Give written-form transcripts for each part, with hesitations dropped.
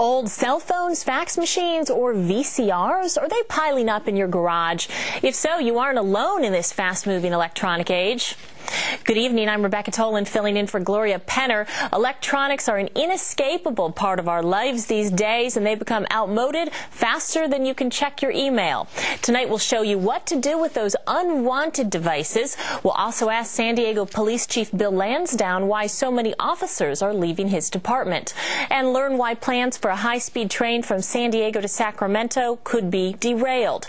Old cell phones, fax machines, or VCRs? Are they piling up in your garage? If so, you aren't alone in this fast-moving electronic age. Good evening, I'm Rebecca Tolan filling in for Gloria Penner. Electronics are an inescapable part of our lives these days, and they become outmoded faster than you can check your email. Tonight we'll show you what to do with those unwanted devices. We'll also ask San Diego Police Chief Bill Lansdowne why so many officers are leaving his department, and learn why plans for a high-speed train from San Diego to Sacramento could be derailed.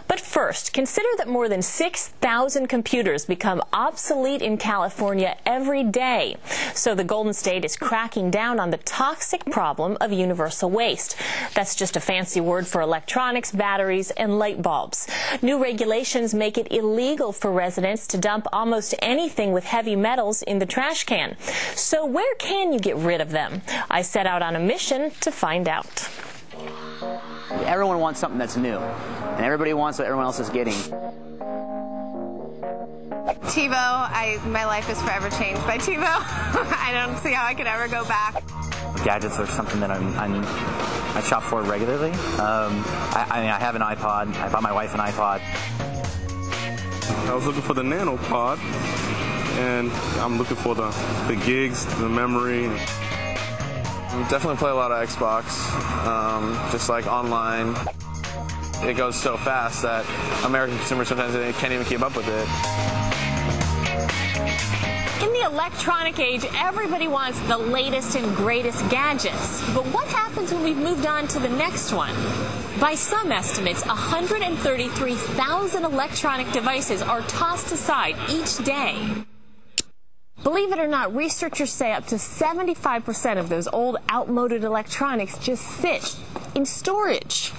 But first, consider that more than 6,000 computers become obsolete in California every day. So the Golden State is cracking down on the toxic problem of universal waste. That's just a fancy word for electronics, batteries, and light bulbs. New regulations make it illegal for residents to dump almost anything with heavy metals in the trash can. So where can you get rid of them? I set out on a mission to find out. Everyone wants something that's new, and everybody wants what everyone else is getting. TiVo, my life is forever changed by TiVo. I don't see how I could ever go back. Gadgets are something that I shop for regularly. I have an iPod. I bought my wife an iPod. I was looking for the NanoPod, and I'm looking for the gigs, the memory. Definitely play a lot of Xbox, just like online. It goes so fast that American consumers sometimes they can't even keep up with it. In the electronic age, everybody wants the latest and greatest gadgets. But what happens when we've moved on to the next one? By some estimates, 133,000 electronic devices are tossed aside each day. Believe it or not, researchers say up to 75% of those old, outmoded electronics just sit in storage.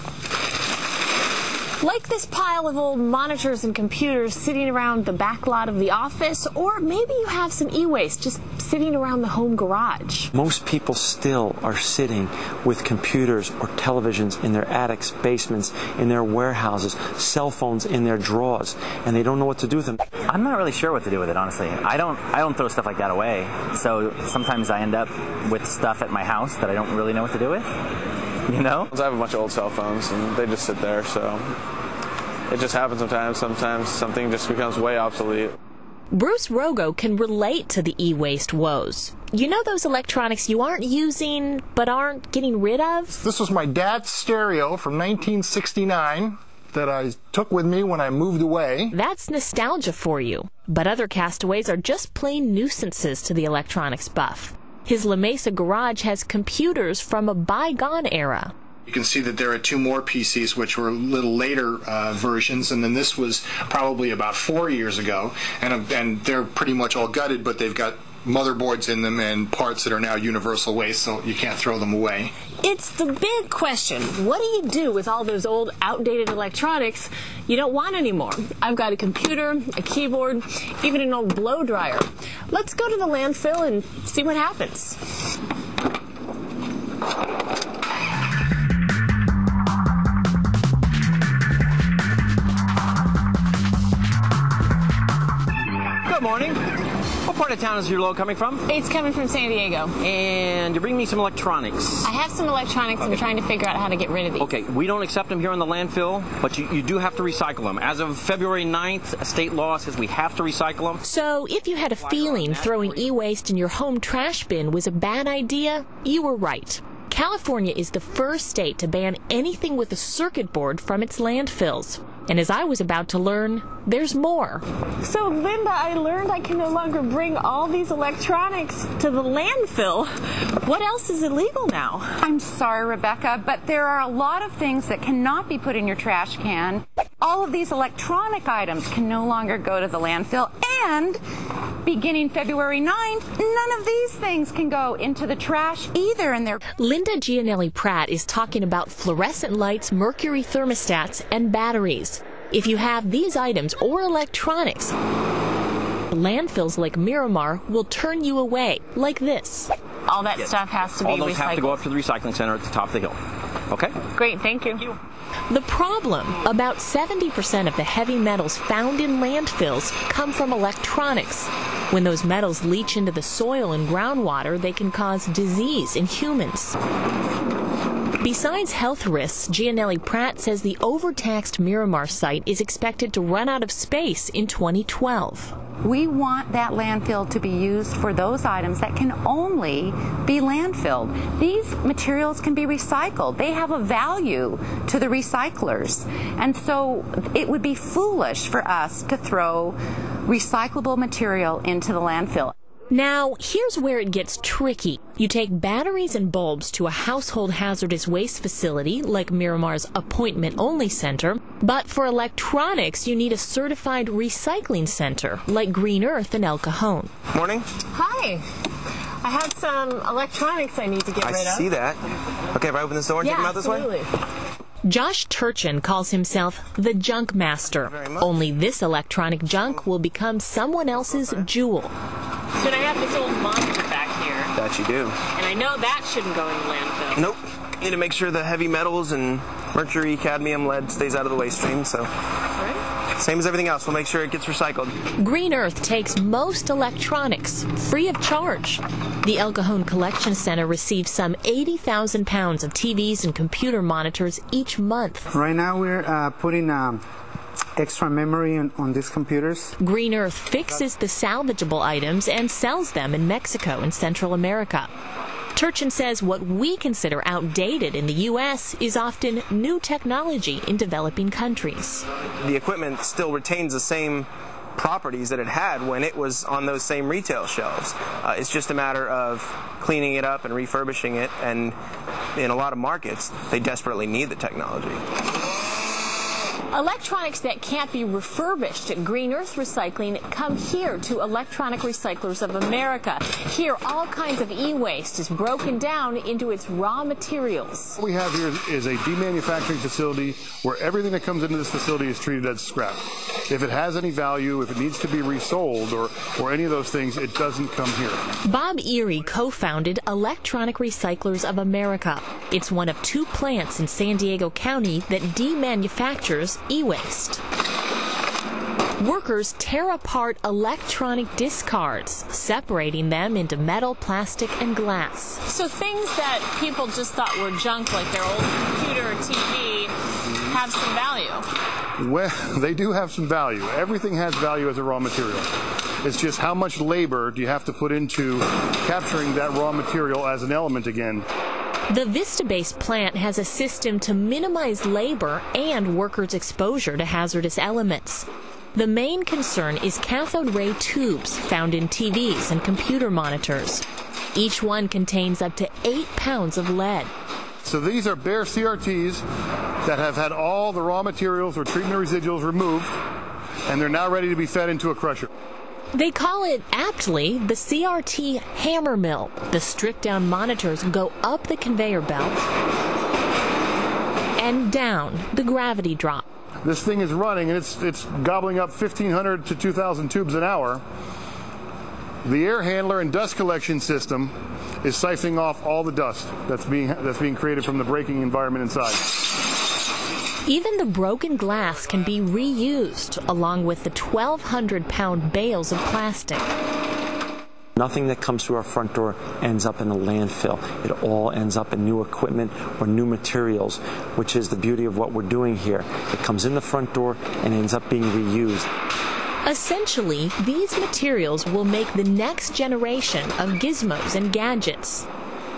Like this pile of old monitors and computers sitting around the back lot of the office, or maybe you have some e-waste just sitting around the home garage. Most people still are sitting with computers or televisions in their attics, basements, in their warehouses, cell phones in their drawers, and they don't know what to do with them. I'm not really sure what to do with it, honestly. I don't throw stuff like that away. So sometimes I end up with stuff at my house that I don't really know what to do with. You know? I have a bunch of old cell phones, and they just sit there, so it just happens sometimes. Sometimes something just becomes way obsolete. Bruce Rogo can relate to the e-waste woes. You know those electronics you aren't using but aren't getting rid of? This was my dad's stereo from 1969 that I took with me when I moved away. That's nostalgia for you. But other castaways are just plain nuisances to the electronics buff. His La Mesa garage has computers from a bygone era. You can see that there are two more PCs which were a little later versions, and then this was probably about 4 years ago, and they're pretty much all gutted, but they've got motherboards in them and parts that are now universal waste, so you can't throw them away. It's the big question. What do you do with all those old, outdated electronics you don't want anymore? I've got a computer, a keyboard, even an old blow dryer. Let's go to the landfill and see what happens. Good morning. What part of town is your load coming from? It's coming from San Diego. And you bring me some electronics. I have some electronics. Okay. I'm trying to figure out how to get rid of these. Okay, we don't accept them here in the landfill, but you do have to recycle them. As of February 9th, a state law says we have to recycle them. So if you had a feeling throwing e-waste in your home trash bin was a bad idea, you were right. California is the first state to ban anything with a circuit board from its landfills. And as I was about to learn, there's more. So, Linda, I learned I can no longer bring all these electronics to the landfill. What else is illegal now? I'm sorry, Rebecca, but there are a lot of things that cannot be put in your trash can. All of these electronic items can no longer go to the landfill, and beginning February 9th, none of these things can go into the trash either. And Linda Gianelli-Pratt is talking about fluorescent lights, mercury thermostats, and batteries. If you have these items or electronics, landfills like Miramar will turn you away, like this. All that stuff has to be recycled. All those have to go up to the recycling center at the top of the hill. Okay? Great, thank you. The problem, about 70% of the heavy metals found in landfills come from electronics. When those metals leach into the soil and groundwater, they can cause disease in humans. Besides health risks, Gianelli Pratt says the overtaxed Miramar site is expected to run out of space in 2012. We want that landfill to be used for those items that can only be landfilled. These materials can be recycled. They have a value to the recyclers. And so it would be foolish for us to throw recyclable material into the landfill. Now, here's where it gets tricky. You take batteries and bulbs to a household hazardous waste facility like Miramar's appointment-only center, but for electronics, you need a certified recycling center like Green Earth in El Cajon. Morning. Hi. I have some electronics I need to get rid of. I see that. Okay, if I open this door and take them out this way? Josh Turchin calls himself the junk master. Only this electronic junk will become someone else's jewel. Should I have this old monitor back here? That you do. And I know that shouldn't go in the landfill. Nope. Need to make sure the heavy metals and mercury, cadmium, lead stays out of the waste stream, so. All right. Same as everything else. We'll make sure it gets recycled. Green Earth takes most electronics free of charge. The El Cajon Collection Center receives some 80,000 pounds of TVs and computer monitors each month. Right now we're putting extra memory on these computers. Green Earth fixes the salvageable items and sells them in Mexico and Central America. Turchin says what we consider outdated in the U.S. is often new technology in developing countries. The equipment still retains the same properties that it had when it was on those same retail shelves. It's just a matter of cleaning it up and refurbishing it, and in a lot of markets, they desperately need the technology. Electronics that can't be refurbished at Green Earth Recycling come here to Electronic Recyclers of America. Here, all kinds of e-waste is broken down into its raw materials. What we have here is a demanufacturing facility where everything that comes into this facility is treated as scrap. If it has any value, if it needs to be resold or any of those things, it doesn't come here. Bob Erie co-founded Electronic Recyclers of America. It's one of 2 plants in San Diego County that demanufactures e-waste. Workers tear apart electronic discards, separating them into metal, plastic, and glass. So things that people just thought were junk, like their old computer or TV, have some value. Well, they do have some value. Everything has value as a raw material. It's just how much labor do you have to put into capturing that raw material as an element again. The Vista-based plant has a system to minimize labor and workers' exposure to hazardous elements. The main concern is cathode ray tubes found in TVs and computer monitors. Each one contains up to 8 pounds of lead. So these are bare CRTs that have had all the raw materials or treatment residuals removed, and they're now ready to be fed into a crusher. They call it, aptly, the CRT hammer mill. The stripped-down monitors go up the conveyor belt and down the gravity drop. This thing is running, and it's gobbling up 1,500 to 2,000 tubes an hour. The air handler and dust collection system is siphoning off all the dust that's being created from the braking environment inside. Even the broken glass can be reused, along with the 1,200-pound bales of plastic. Nothing that comes through our front door ends up in a landfill. It all ends up in new equipment or new materials, which is the beauty of what we're doing here. It comes in the front door and ends up being reused. Essentially, these materials will make the next generation of gizmos and gadgets.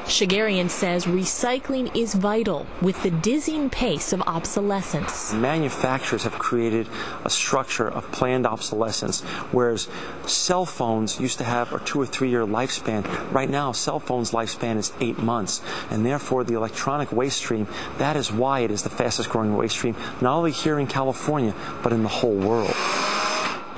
Shagarian says recycling is vital with the dizzying pace of obsolescence. Manufacturers have created a structure of planned obsolescence, whereas cell phones used to have a 2 or 3 year lifespan. Right now, cell phones' lifespan is 8 months, and therefore the electronic waste stream, that is why it is the fastest growing waste stream, not only here in California, but in the whole world.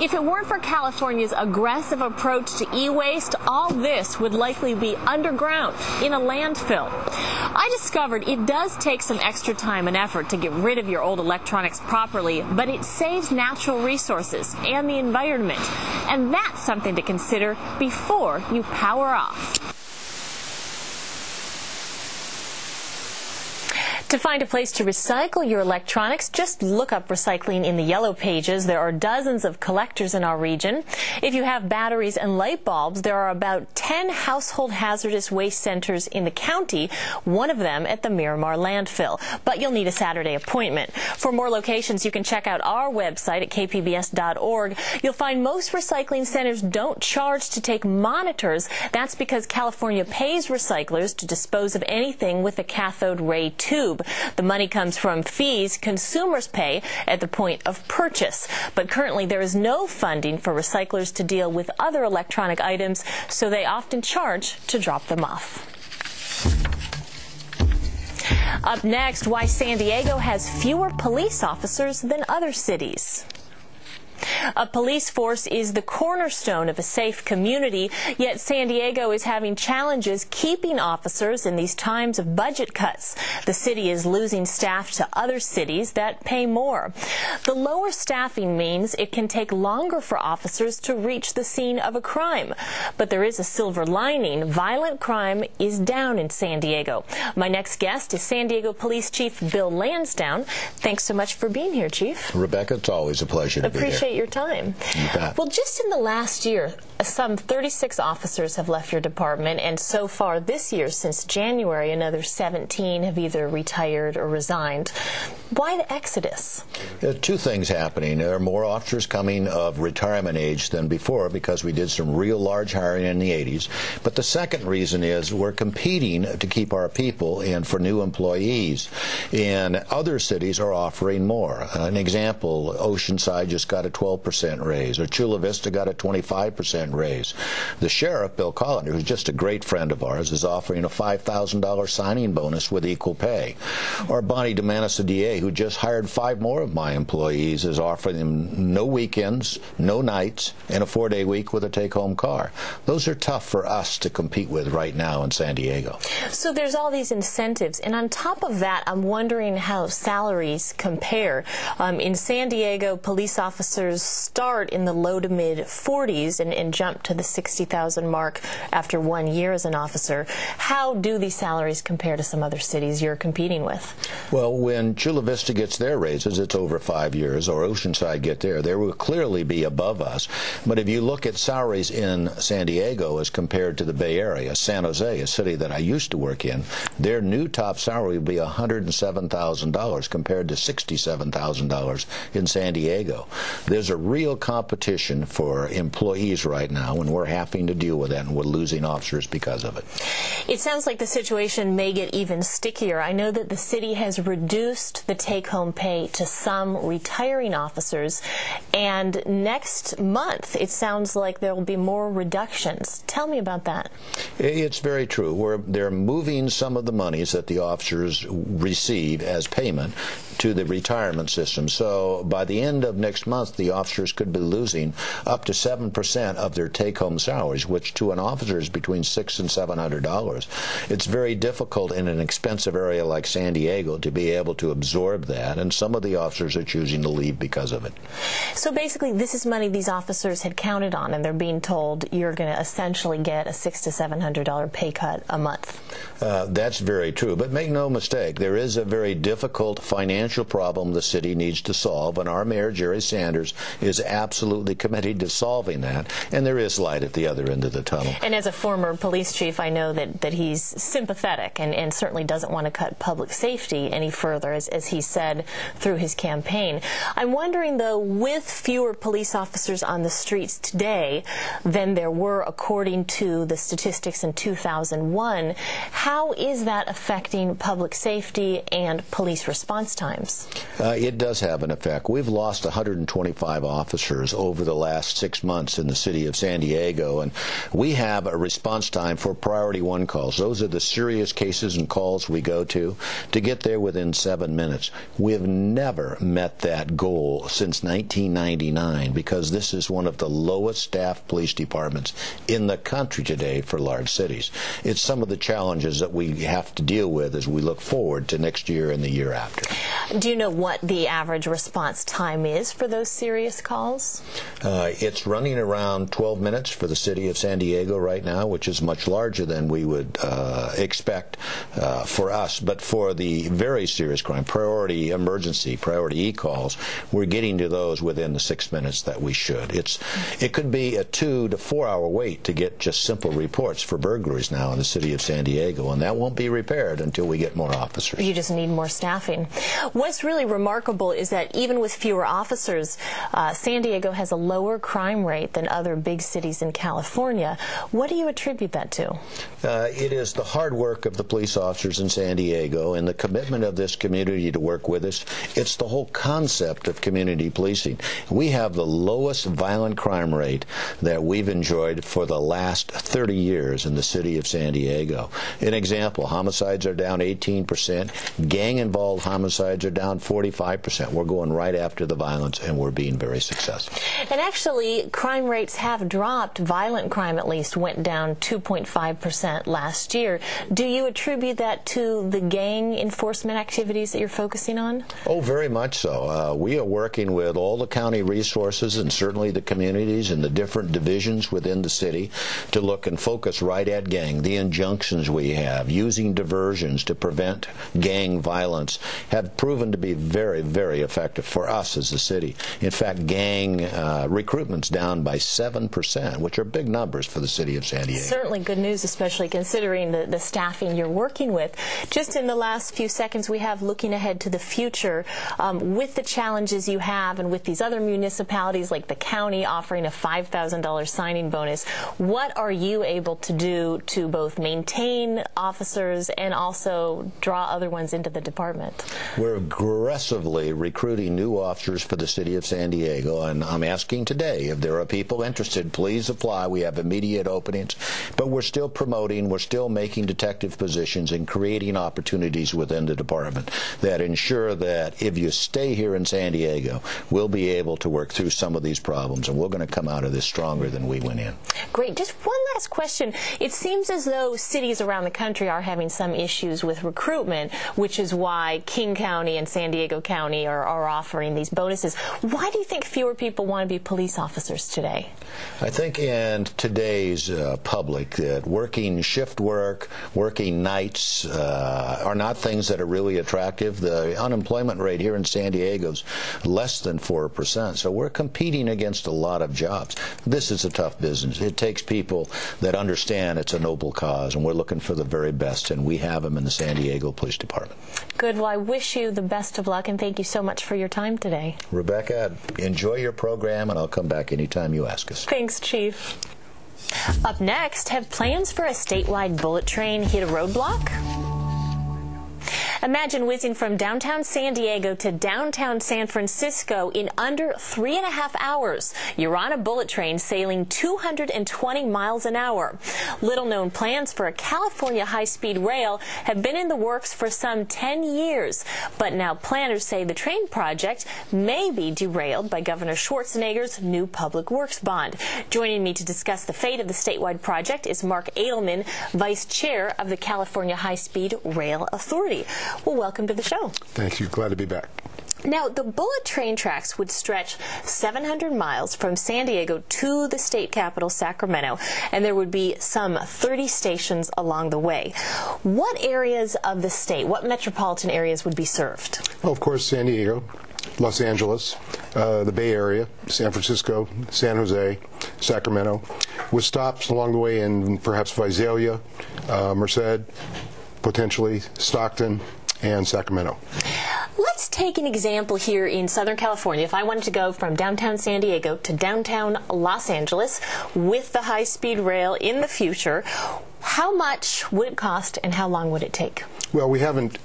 If it weren't for California's aggressive approach to e-waste, all this would likely be underground in a landfill. I discovered it does take some extra time and effort to get rid of your old electronics properly, but it saves natural resources and the environment. And that's something to consider before you power off. To find a place to recycle your electronics, just look up recycling in the yellow pages. There are dozens of collectors in our region. If you have batteries and light bulbs, there are about 10 household hazardous waste centers in the county, one of them at the Miramar landfill. But you'll need a Saturday appointment. For more locations, you can check out our website at kpbs.org. You'll find most recycling centers don't charge to take monitors. That's because California pays recyclers to dispose of anything with a cathode ray tube. The money comes from fees consumers pay at the point of purchase. But currently there is no funding for recyclers to deal with other electronic items, so they often charge to drop them off. Up next, why San Diego has fewer police officers than other cities. A police force is the cornerstone of a safe community, yet San Diego is having challenges keeping officers in these times of budget cuts. The city is losing staff to other cities that pay more. The lower staffing means it can take longer for officers to reach the scene of a crime. But there is a silver lining. Violent crime is down in San Diego. My next guest is San Diego Police Chief Bill Lansdowne. Thanks so much for being here, Chief. Rebecca, it's always a pleasure to be here. Appreciate your time. Well, just in the last year, some 36 officers have left your department, and so far this year, since January, another 17 have either retired or resigned. Why the exodus? There are two things happening. There are more officers coming of retirement age than before because we did some real large hiring in the 80s. But the second reason is we're competing to keep our people and for new employees. And other cities are offering more. An example, Oceanside just got a 12% raise, or Chula Vista got a 25% raise. The sheriff, Bill Collender, who's just a great friend of ours, is offering a $5,000 signing bonus with equal pay. Or Bonnie DeManis, the DA, who just hired 5 more of my employees, is offering them no weekends, no nights, and a 4-day week with a take-home car. Those are tough for us to compete with right now in San Diego. So there's all these incentives, and on top of that, I'm wondering how salaries compare. In San Diego, police officers start in the low to mid 40s and jump to the 60,000 mark after 1 year as an officer. How do these salaries compare to some other cities you're competing with? Well, when Chula Vista gets their raises, it's over 5 years, or Oceanside get there. They will clearly be above us. But if you look at salaries in San Diego as compared to the Bay Area, San Jose, a city that I used to work in, their new top salary would be $107,000 compared to $67,000 in San Diego. There's a real competition for employees right now, and we're having to deal with that, and we're losing officers because of it. It sounds like the situation may get even stickier. I know that the city has reduced the take-home pay to some retiring officers, and next month it sounds like there will be more reductions. Tell me about that. It's very true. They're moving some of the monies that the officers receive as payment to the retirement system. So by the end of next month, the officers could be losing up to 7% of their take-home salaries, which to an officer is between $600 and $700. It's very difficult in an expensive area like San Diego to be able to absorb that, and some of the officers are choosing to leave because of it. So basically, this is money these officers had counted on, and they're being told you're going to essentially get a $600 to $700 pay cut a month. That's very true, but make no mistake, there is a very difficult financial problem the city needs to solve, and our mayor, Jerry Sanders, is absolutely committed to solving that, and there is light at the other end of the tunnel. And as a former police chief, I know that he's sympathetic and certainly doesn't want to cut public safety any further, as he said through his campaign. I'm wondering, though, with fewer police officers on the streets today than there were according to the statistics in 2001, how is that affecting public safety and police response times? It does have an effect. We've lost 125 officers over the last 6 months in the city of San Diego, and we have a response time for priority 1 calls. Those are the serious cases and calls we go to get there within 7 minutes. We've never met that goal since 1999 because this is one of the lowest staffed police departments in the country today for large cities. It's some of the challenges challenges that we have to deal with as we look forward to next year and the year after. Do you know what the average response time is for those serious calls? It's running around 12 minutes for the city of San Diego right now, which is much larger than we would expect for us. But for the very serious crime, priority emergency, priority e-calls, we're getting to those within the 6 minutes that we should. It could be a 2 to 4 hour wait to get just simple reports for burglaries now in the city of San Diego, and that won't be repaired until we get more officers. You just need more staffing. What's really remarkable is that even with fewer officers, San Diego has a lower crime rate than other big cities in California. What do you attribute that to? It is the hard work of the police officers in San Diego and the commitment of this community to work with us. It's the whole concept of community policing. We have the lowest violent crime rate that we've enjoyed for the last 30 years in the city of San Diego. An example, homicides are down 18%, gang-involved homicides are down 45%. We're going right after the violence, and we're being very successful. And actually, crime rates have dropped. Violent crime, at least, went down 2.5% last year. Do you attribute that to the gang enforcement activities that you're focusing on? Oh, very much so. We are working with all the county resources and certainly the communities and the different divisions within the city to look and focus right at gang. The injunctions we have, using diversions to prevent gang violence, have proven to be very, very effective for us as a city. In fact, gang recruitment's down by 7%, which are big numbers for the city of San Diego. Certainly good news, especially considering the staffing you're working with. Just in the last few seconds we have looking ahead to the future, with the challenges you have and with these other municipalities like the county offering a $5,000 signing bonus, what are you able to do to both maintain officers and also draw other ones into the department? We're aggressively recruiting new officers for the city of San Diego, and I'm asking today if there are people interested, please apply. We have immediate openings, but we're still promoting, we're still making detective positions and creating opportunities within the department that ensure that if you stay here in San Diego, we'll be able to work through some of these problems, and we're going to come out of this stronger than we went in. Great. Just one last question. It seems as though cities around the country are having some issues with recruitment, which is why King County and San Diego County are offering these bonuses. Why do you think fewer people want to be police officers today? I think in today's public that working shift work, working nights are not things that are really attractive. The unemployment rate here in San Diego is less than 4%, so we're competing against a lot of jobs. This is a tough business. It takes people that understand it's a noble cause, and we're looking for the very best, and we have them in the San Diego Police Department. Good. Well, I wish you the best of luck, and thank you so much for your time today. Rebecca, enjoy your program, and I'll come back anytime you ask us. Thanks, Chief. Up next, have plans for a statewide bullet train hit a roadblock? Imagine whizzing from downtown San Diego to downtown San Francisco in under 3.5 hours. You're on a bullet train sailing 220 miles an hour. Little-known plans for a California high-speed rail have been in the works for some 10 years. But now planners say the train project may be derailed by Governor Schwarzenegger's new public works bond. Joining me to discuss the fate of the statewide project is Mark Edelman, Vice Chair of the California High-Speed Rail Authority. Well, welcome to the show. Thank you. Glad to be back. Now, the bullet train tracks would stretch 700 miles from San Diego to the state capital, Sacramento, and there would be some 30 stations along the way. What areas of the state, what metropolitan areas would be served? Well, of course, San Diego, Los Angeles, the Bay Area, San Francisco, San Jose, Sacramento, with stops along the way in perhaps Visalia, Merced, potentially Stockton, and Sacramento. Let's take an example here in Southern California. If I wanted to go from downtown San Diego to downtown Los Angeles with the high-speed rail in the future, how much would it cost and how long would it take? Well, we haven't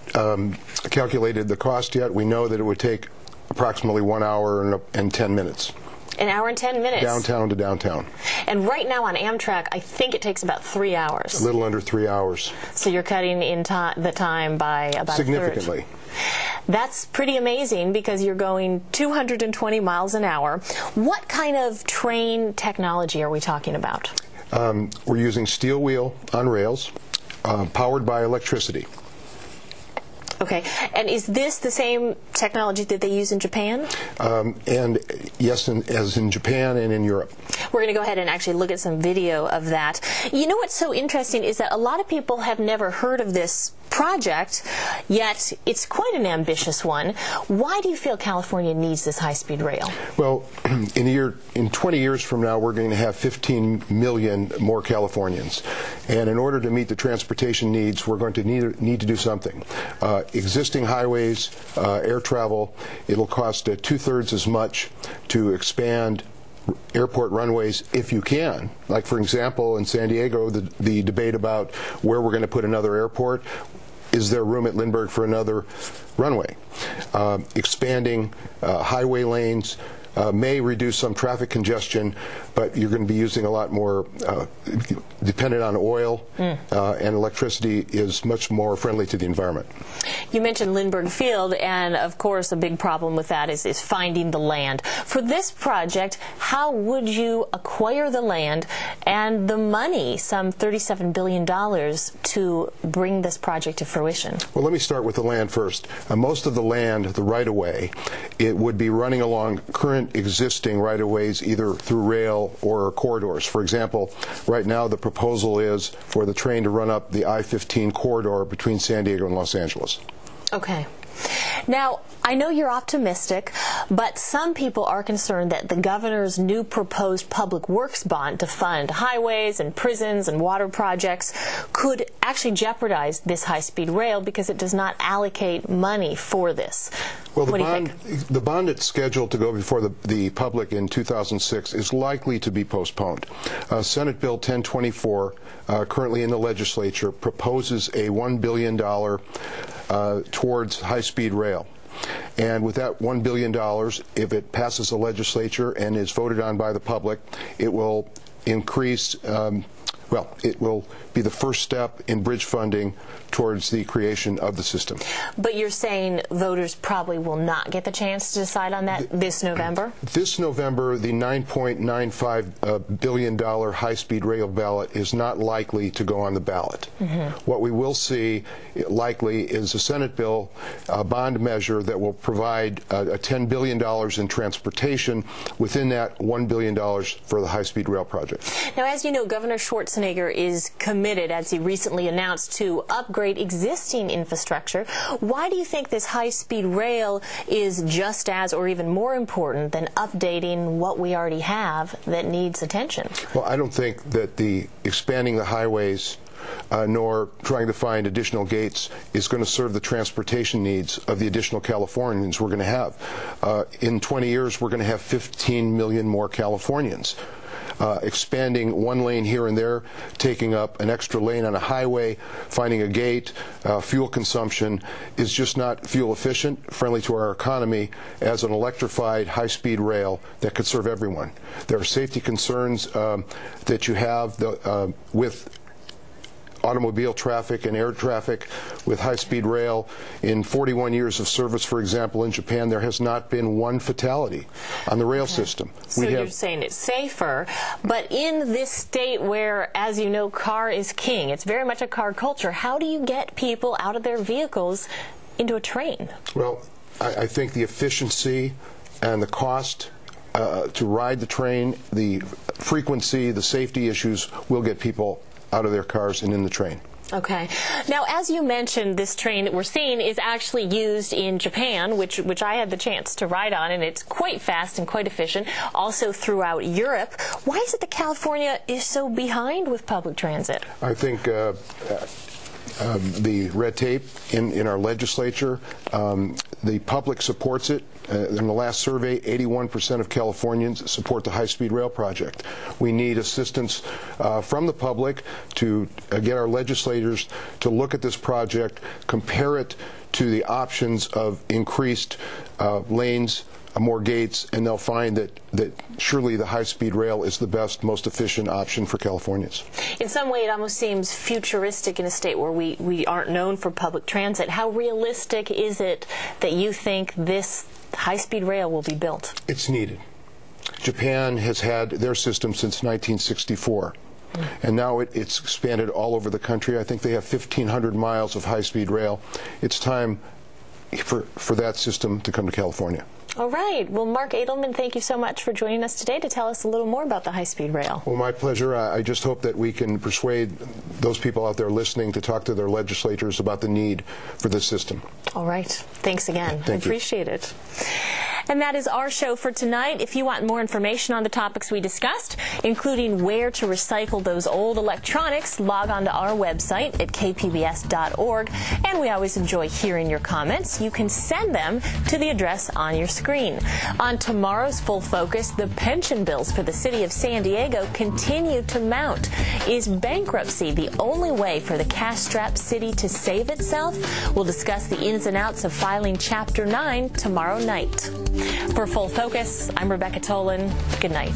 calculated the cost yet. We know that it would take approximately 1 hour and 10 minutes. An hour and 10 minutes? Downtown to downtown. And right now on Amtrak, I think it takes about 3 hours. A little under 3 hours. So you're cutting in the time by about significantly. A third. That's pretty amazing because you're going 220 miles an hour. What kind of train technology are we talking about? We're using steel wheel on rails, powered by electricity. Okay, and is this the same technology that they use in Japan? And yes, as in Japan and in Europe. We're going to go ahead and actually look at some video of that. You know what's so interesting is that a lot of people have never heard of this project, yet it's quite an ambitious one. Why do you feel California needs this high-speed rail? Well, in 20 years from now, we're going to have 15 million more Californians. And in order to meet the transportation needs, we're going to need to do something. Existing highways, air travel, it'll cost 2/3 as much to expand airport runways if you can. Like, for example, in San Diego, the debate about where we're going to put another airport. Is there room at Lindbergh for another runway? Expanding highway lanes may reduce some traffic congestion, but you're going to be using a lot more dependent on oil, and electricity is much more friendly to the environment. You mentioned Lindbergh Field, and of course a big problem with that is finding the land. For this project, how would you acquire the land and the money, some $37 billion, to bring this project to fruition? Well, let me start with the land first. Most of the land, the right-of-way, it would be running along current existing right-of-ways either through rail or corridors. For example, right now the proposal is for the train to run up the I-15 corridor between San Diego and Los Angeles. Okay. Now, I know you're optimistic, but some people are concerned that the governor's new proposed public works bond to fund highways and prisons and water projects could actually jeopardize this high-speed rail because it does not allocate money for this. Well, what do you think? The bond that's scheduled to go before the public in 2006 is likely to be postponed. Senate Bill 1024, currently in the legislature, proposes a $1 billion towards high-speed rail. And with that $1 billion, if it passes the legislature and is voted on by the public, it will increase, it will be the first step in bridge funding towards the creation of the system. But you're saying voters probably will not get the chance to decide on that this November? This November, the $9.95 billion high-speed rail ballot is not likely to go on the ballot. What we will see likely is a Senate bill, a bond measure that will provide $10 billion in transportation within that $1 billion for the high-speed rail project. Now, as you know, Governor Schwarzenegger is committed, as he recently announced, to upgrade existing infrastructure. Why do you think this high-speed rail is just as or even more important than updating what we already have that needs attention? Well, I don't think that the expanding the highways nor trying to find additional gates is going to serve the transportation needs of the additional Californians we're going to have. In 20 years, we're going to have 15 million more Californians. Expanding one lane here and there, taking up an extra lane on a highway, finding a gate, fuel consumption is just not fuel efficient, friendly to our economy as an electrified high-speed rail that could serve everyone. There are safety concerns that you have with automobile traffic and air traffic with high-speed rail. In 41 years of service, for example, in Japan, there has not been one fatality on the rail system. So you're saying it's safer, but in this state where, as you know, car is king, it's very much a car culture, how do you get people out of their vehicles into a train? Well, I think the efficiency and the cost to ride the train, the frequency, the safety issues will get people out of their cars and in the train. Okay. Now, as you mentioned, this train that we're seeing is actually used in Japan, which I had the chance to ride on, and it's quite fast and quite efficient. Also throughout Europe. Why is it that California is so behind with public transit? I think the red tape in our legislature, the public supports it. In the last survey, 81% of Californians support the high-speed rail project. We need assistance from the public to get our legislators to look at this project, compare it to the options of increased lanes, more gates, and they'll find that surely the high-speed rail is the best, most efficient option for Californians. In some way, it almost seems futuristic in a state where we aren't known for public transit. How realistic is it that you think this high-speed rail will be built? It's needed. Japan has had their system since 1964. And now it's expanded all over the country. I think they have 1,500 miles of high-speed rail. It's time for that system to come to California. All right. Well, Mark Edelman, thank you so much for joining us today to tell us a little more about the high-speed rail. Well, my pleasure. I just hope that we can persuade those people out there listening to talk to their legislators about the need for this system. All right. Thanks again. Thank you. Appreciate it. And that is our show for tonight. If you want more information on the topics we discussed, including where to recycle those old electronics, log on to our website at kpbs.org. And we always enjoy hearing your comments. You can send them to the address on your screen. On tomorrow's Full Focus, the pension bills for the city of San Diego continue to mount. Is bankruptcy the only way for the cash-strapped city to save itself? We'll discuss the ins and outs of filing Chapter 9 tomorrow night. For Full Focus, I'm Rebecca Tolan. Good night.